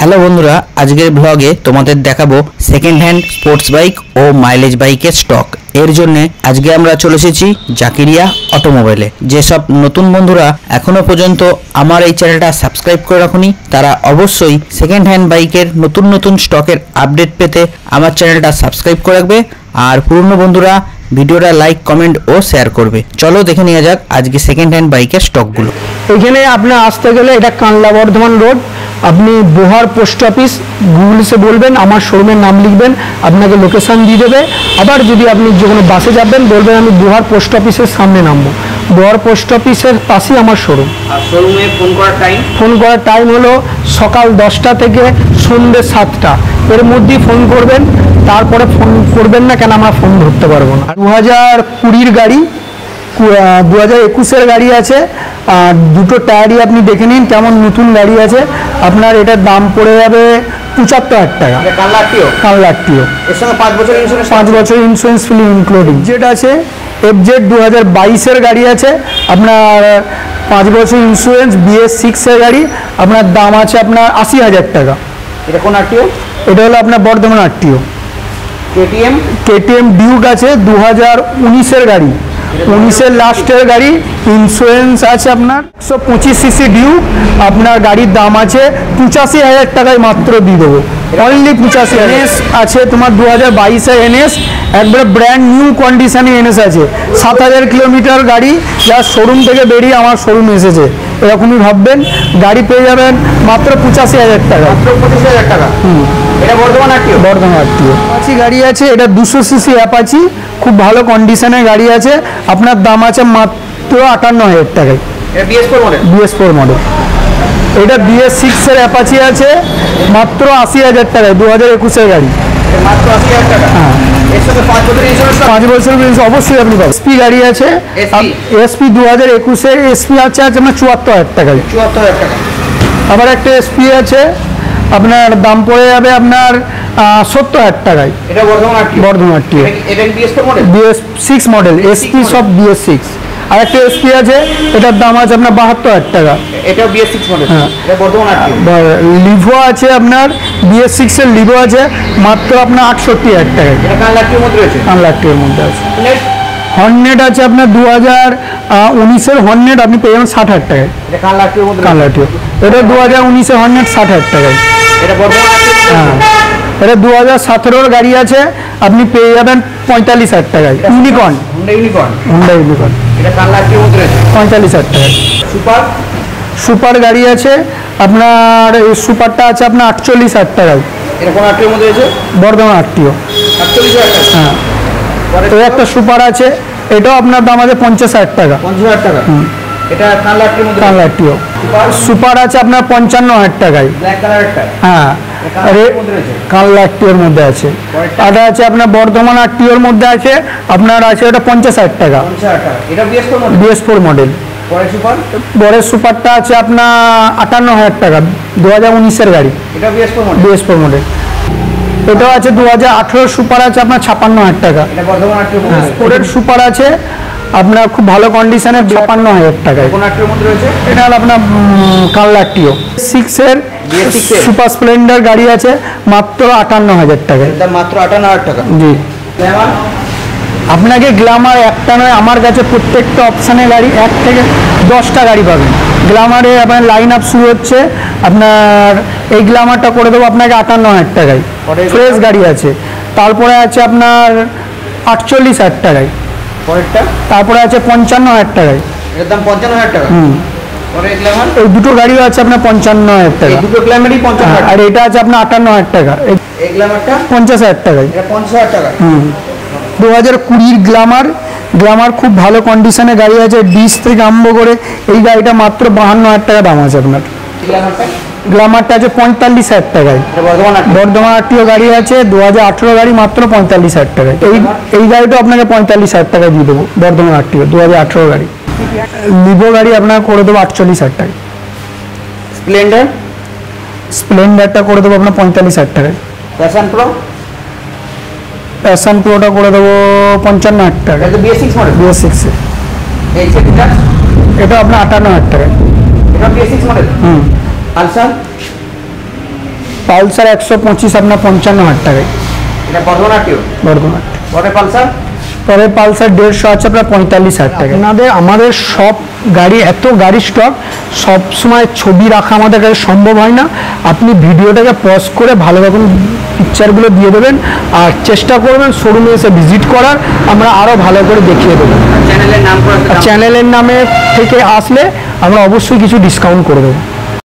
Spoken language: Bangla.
হ্যালো বন্ধুরা, আজকের ব্লগে তোমাদের দেখাবো সেকেন্ড হ্যান্ড স্পোর্টস বাইক ও মাইলেজ বাইকের স্টক। এর জন্য আজকে আমরা চলে এসেছি জাকিরিয়া অটোমোবাইলে। যেসব নতুন বন্ধুরা এখনো পর্যন্ত আমার এই চ্যানেলটা সাবস্ক্রাইব করে রাখুনি, তারা অবশ্যই সেকেন্ড হ্যান্ড বাইকের নতুন স্টকের আপডেট পেতে আমার চ্যানেলটা সাবস্ক্রাইব করে রাখবে। আর পুরনো বন্ধুরা ভিডিওটা লাইক, কমেন্ট ও শেয়ার করবে। চলো দেখে নেওয়া যাক আজকে সেকেন্ড হ্যান্ড বাইকের স্টকগুলো। এখানে আপনার আসতে গেলে এটা কানলা বর্ধমান রোড, আপনি বোহার পোস্ট অফিস গুগলসে বলবেন, আমার শোরুমের নাম লিখবেন, আপনাকে লোকেশন দিয়ে দেবে। আবার যদি আপনি যে কোনো বাসে যাবেন বলবেন আমি বোহার পোস্ট অফিসের সামনে নামবো। বোহার পোস্ট অফিসের পাশেই আমার শোরুম। আর শোরুমে ফোন করার টাইম হলো সকাল 10টা থেকে সন্ধ্যে 7টা, এর মধ্যেই ফোন করবেন। তারপরে ফোন করবেন না, কেন আমরা ফোন ধরতে পারবো না। 2020 গাড়ি, 2021-এর গাড়ি আছে। আর দুটো টায়ারই আপনি দেখে নিন কেমন নতুন গাড়ি আছে। আপনার এটার দাম পড়ে যাবে 75,000 টাকা। কানলাটিও এর সঙ্গে 5 বছর ইন্স্যুরেন্স ফ্রি ইনক্লুডিং। যেটা আছে FZ 2022-এর গাড়ি আছে, আপনার 5 বছর ইন্স্যুরেন্স, BS6-এর গাড়ি। আপনার দাম আছে আপনার 80,000 টাকা। এটা কোন আরটিও? এটা হলো আপনার বর্ধমান আরটিও। KTM ডিউক আছে 2019-এর গাড়ি, 19-এর লাস্টের গাড়ি। ইন্স্যুরেন্স আছে আপনার 125 সিসি ডিউক। আপনার গাড়ির দাম আছে 85,000 টাকায় মাত্র দিয়ে দেবো, অনলি 85। NS আছে তোমার 2022-এর NS, একবারে ব্র্যান্ড নিউ কন্ডিশনে NS আছে। 7,000 কিলোমিটার গাড়ি, যা শোরুম থেকে বেরিয়ে আমার শোরুম এসেছে, এরকমই ভাববেন। গাড়ি পেয়ে যাবেন মাত্র 85,000 টাকা। এটা বর্ধমান আরটিও। অ্যাপাচি গাড়ি আছে, এটা 200 সিসি অ্যাপাচি, খুব ভালো কন্ডিশনের গাড়ি আছে। আপনার দাম আছে মাত্র 58,000 টাকায়। BS4 model. এটা BS6-এর অ্যাপাচি আছে মাত্র 80,000 টাকায়, 2021-এর গাড়ি। মাত্র 80,000 টাকা। হ্যাঁ, এর সাথে 5 বছর ইন্স্যুরেন্স। 5 বছর অবশ্যই আপনি পাবেন। SP গাড়ি আছে, SP 2021-এর SP আছে আপনার 74,000 টাকায়। 74,000 টাকা। আবার একটা SP আছে, আপনার দাম পড়ে যাবে আপনার 70,000 টাকায়। এটা বর্ধমান আরটিও। এটা BS4 model? BS6 model, SP সব BS6। আর একটা SP আছে, এটার দাম আছে আপনার 72,000 টাকা। এটা BS6 মডেল। হ্যাঁ, এটা বর্ধমান আরটিও। লিভো আছে আপনার, BS6-এর লিভো আছে মাত্র আপনার 68,000 টাকায়। এটা কানলাটির মধ্যে রয়েছে। কানলাটির মধ্যে আছে। হর্নেট আছে আপনার 2019-এর হর্নেট, আপনি পেয়ে যাবেন 60,000 টাকায়। এটা কানলাটির মধ্যে। কানলাটিও। এটা 2019-এর হর্নেট 60,000 টাকায়। এটা বর্ধমান আরটিও। হ্যাঁ, এটা 2017-এর গাড়ি আছে, আপনি পেয়ে যাবেন 45,000 টাকায়। ইউনিকর্ন। Honda unicorn. এটা কানলাটির মধ্যে রয়েছে 45,000 টাকায়। সুপার গাড়ি আছে আপনার, এই সুপারটা আছে আপনার 48,000 টাকায়। এটা কোন আরটিওর মধ্যে রয়েছে? বর্ধমান আরটিও। 48,000 টাকা। হ্যাঁ, তো একটা সুপার আছে, এটাও আপনার দাম আছে 50,000 টাকা। 50,000 টাকা। এটা কানলাটির মধ্যে। কানলাটিও। সুপার আছে আপনার 55,000 টাকায়। ব্ল্যাক কালারটা। হ্যাঁ, কানলাটিওর মধ্যে আছে। এটা আছে আপনার বর্ধমান আরটিওর মধ্যে আছে, আপনার আছে ওটা 50,000 টাকা। 50,000 টাকা। এটা BS4 মডেল। BS4 model. পরের সুপারটা আছে আপনার 58,000 টাকা, 2019-এর গাড়ি। এটা BS4 মডেল। এটাও আছে 2018 সুপার আছে আপনার 56,000 টাকা। এটা বর্ধমান আরটিও। পরের সুপার আছে আপনার খুব ভালো কন্ডিশনে 56,000 টাকায়। কোন আরটিওর মধ্যে রয়েছে? এটা হলো আপনার কানলাটিও। 6-এর সুপার স্প্লেন্ডার গাড়ি আছে মাত্র 58,000 টাকায়। এটা মাত্র 58,000 টাকা। জি। আপনাকে গ্ল্যামার একটা নয়, আমার কাছে প্রত্যেকটা অপশানে গাড়ি 1 থেকে 10টা গাড়ি পাবেন। গ্ল্যামারে আপনার লাইন আপ শুরু হচ্ছে, আপনার এই গ্ল্যামারটা করে দেবো আপনাকে 58,000 টাকায়, ফ্রেশ গাড়ি আছে। তারপরে আছে আপনার 48,000 টাকায়। তারপরে আছে 55,000 টাকায়। এর দাম 55,000 টাকা। এই দুটো গাড়িও আছে আপনার 55,000 টাকা। দুটো গ্ল্যামারই 55,000। আর এটা আছে আপনার 58,000 টাকা। এই গ্ল্যামারটা 50,000 টাকায়। এটা 50,000 টাকা। 2020 গ্ল্যামার খুব ভালো কন্ডিশনে গাড়ি আছে, ডিস থেকে আরম্ভ করে এই গাড়িটা মাত্র 52,000 টাকা দাম আছে আপনার। গ্ল্যামারটা আছে 45,000 টাকায়। বর্ধমান আরটিও গাড়ি আছে 2018 গাড়ি, মাত্র 45,000 টাকায়। এই গাড়িটা আপনাকে 45,000 টাকায় দিয়ে দেবো, বর্ধমান আরটিও 2018 গাড়ি। লিভো গাড়ি আপনাকে করে দেবো 48,000 টাকায়। স্প্লেন্ডারটা করে দেবো আপনার 45,000 টাকায়। প্যাশন প্রোটা করে দেবো 55,000 টাকা। BS6 model. BS6 এটা আপনার 58,000 টাকায়। এটা BS6 মডেল। পালসার পালসার 125 আপনার 55,000 টাকায়। এটা বর্ধমানেও বর্ধমান। পরে পালসার, পরে পালসার 150 আছে আপনার 45,000 টাকা। আমাদের সব গাড়ি, এত গাড়ি স্টক, সব সময় ছবি রাখা আমাদের কাছে সম্ভব হয় না। আপনি ভিডিওটাকে পজ করে ভালো রকম পিকচারগুলো দিয়ে দেবেন, আর চেষ্টা করবেন শোরুমে এসে ভিজিট করার, আমরা আরও ভালো করে দেখিয়ে দেবো। চ্যানেলের নাম করে, চ্যানেলের নামে থেকে আসলে আমরা অবশ্যই কিছু ডিসকাউন্ট করে দেবো।